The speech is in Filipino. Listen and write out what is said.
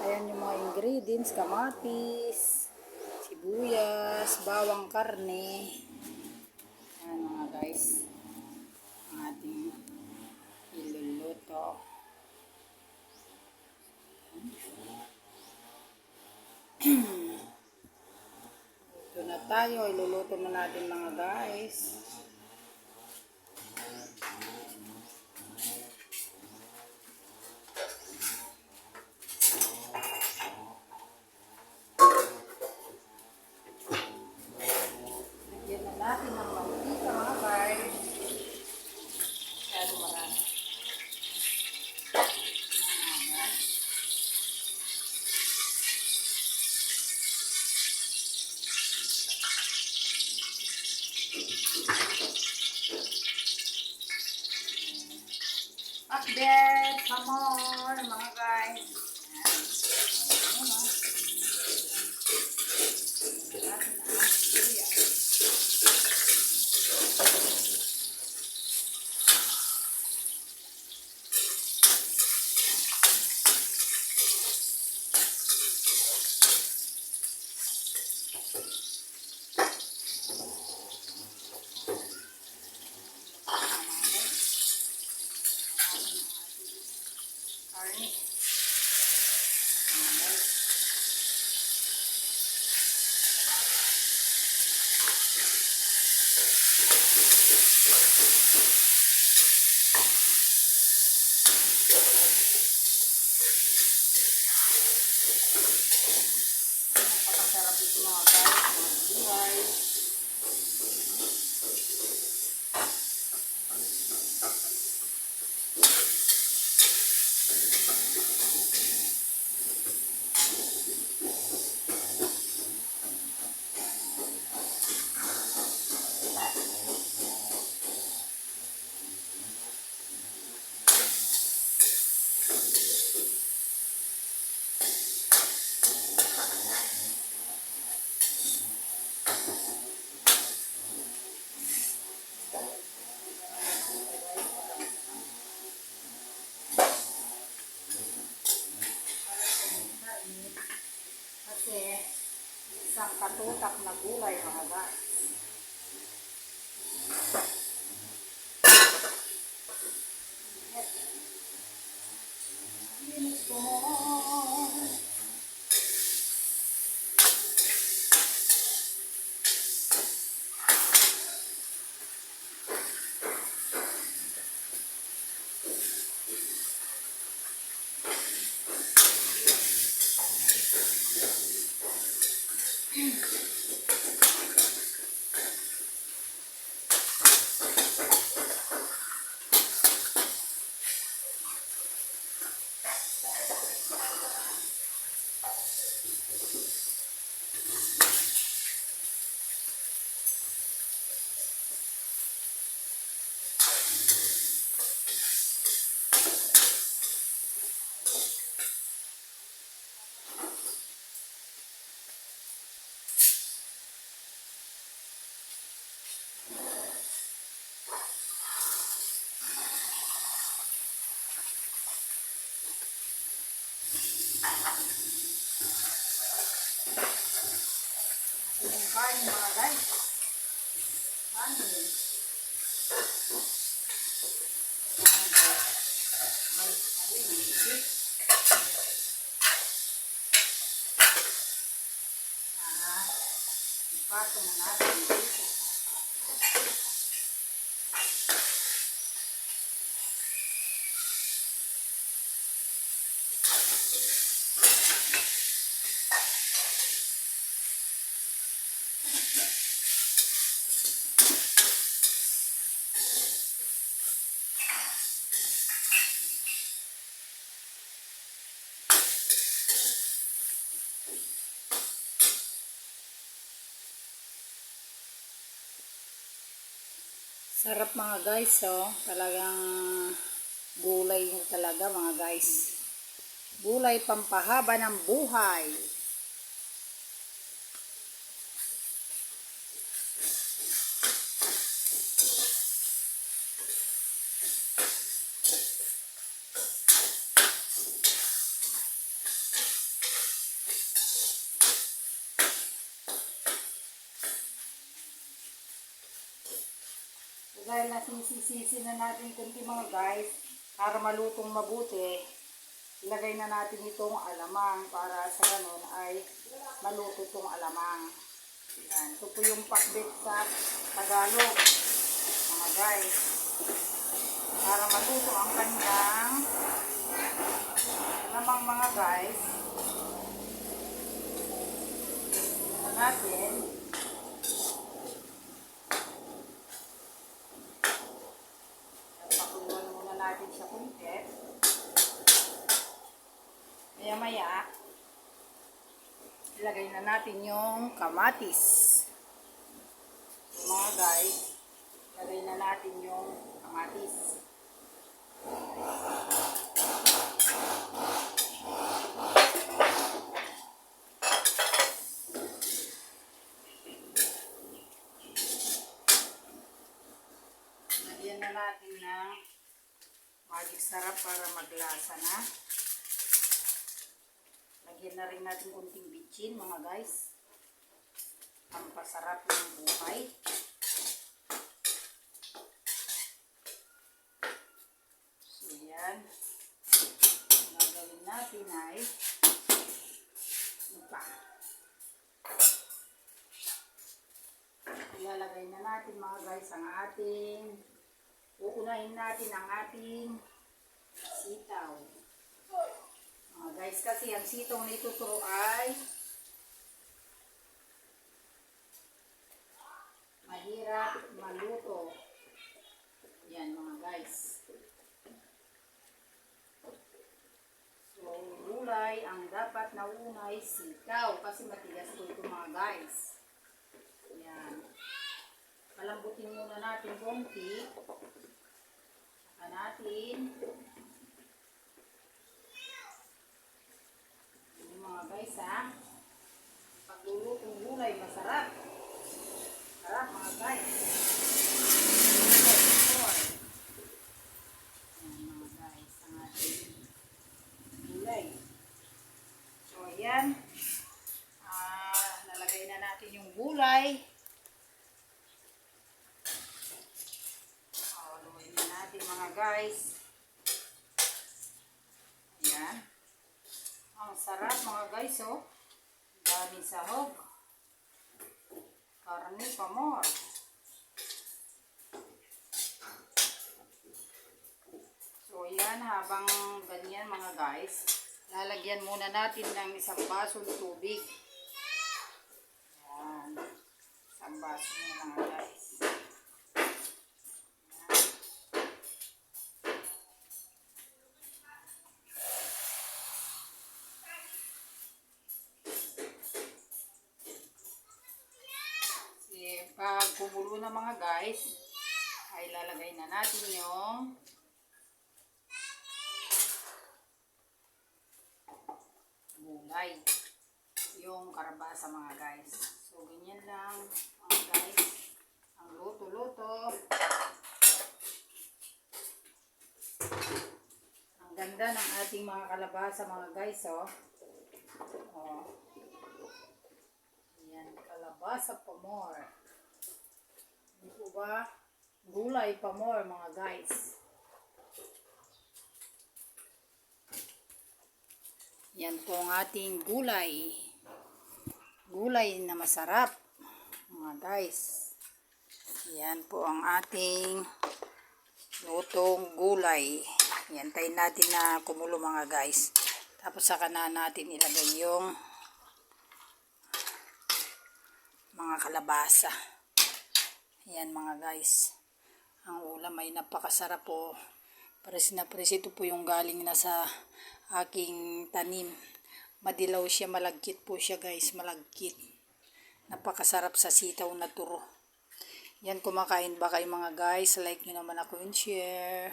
Ayan yung mga ingredients, kamatis, sibuyas, bawang karne. Ayan mga guys, ang ating iluluto. Ito na tayo, iluluto na natin mga guys. Lagyan na natin ng mantika mga guys. Masyado marami. Update, come on mga guys. Napakasarap ito mga guys, mga gulay. Kasi isang katutak na gulay mga guys. Yung kain mga guys. Kanin. Ipatong na natin dito. Sarap mga guys, oh. Talagang gulay talaga mga guys. Gulay pampahaba ng buhay. dahil nasisisi na natin kunti mga guys, para malutong mabuti, ilagay na natin itong alamang para sa ganun ay maluto itong alamang. Yan. Ito po yung pakbet sa Tagalog, mga guys. Para maluto ang kanyang alamang mga guys, natin pakuluan muna natin siya kunti. Maya maya ilagay na natin yung kamatis. So, mga guys, ilagay na natin yung kamatis. Lagyan na natin ng magic sarap para maglasa na. Lagyan na rin natin kunting bitchin mga guys. Ang pasarap ng buhay. So yan. Ang gagawin natin ay ilalagay na natin mga guys ang ating, uunahin natin ang ating sitaw. Mga guys, kasi ang sitaw na ituturo ay mahirap maluto. Yan mga guys. So, gulay ang dapat na unay sitaw kasi matigas po ito mga guys. Yan. Palambutin muna natin konti. Saka natin yung mga guys ha. Paglulutong gulay masarap. Sarap mga guys. Yan mga guys ang ating gulay. So ayan. Nalagay na natin yung gulay. Lumayin na natin mga guys. Ayan. Ang sarap mga guys oh. Daming sahog. Karne pa more. So ayan, habang ganyan mga guys, lalagyan muna natin ng isang basong tubig. Ayan. Isang baso muna mga guys. Pag kumulo na mga guys, ay lalagay na natin yung gulay, yung karabasa mga guys. So ganyan lang mga guys ang luto-luto. Ang ganda ng ating mga kalabasa mga guys oh. Oh. Yan, kalabasa pa more. Ito ba? Gulay pa more mga guys. Yan po ang ating gulay. Gulay na masarap mga guys. Yan po ang ating lutong gulay. Yan, tayin natin na kumulo mga guys. Tapos saka na natin ilagay yung mga kalabasa. Yan mga guys. Ang ulam ay napakasarap po. Pares na pares ito po yung galing na sa aking tanim. Madilaw siya, malagkit po siya guys, malagkit. Napakasarap sa sitaw na turo. Yan, kumakain ba kayo mga guys? Like nyo naman ako and share.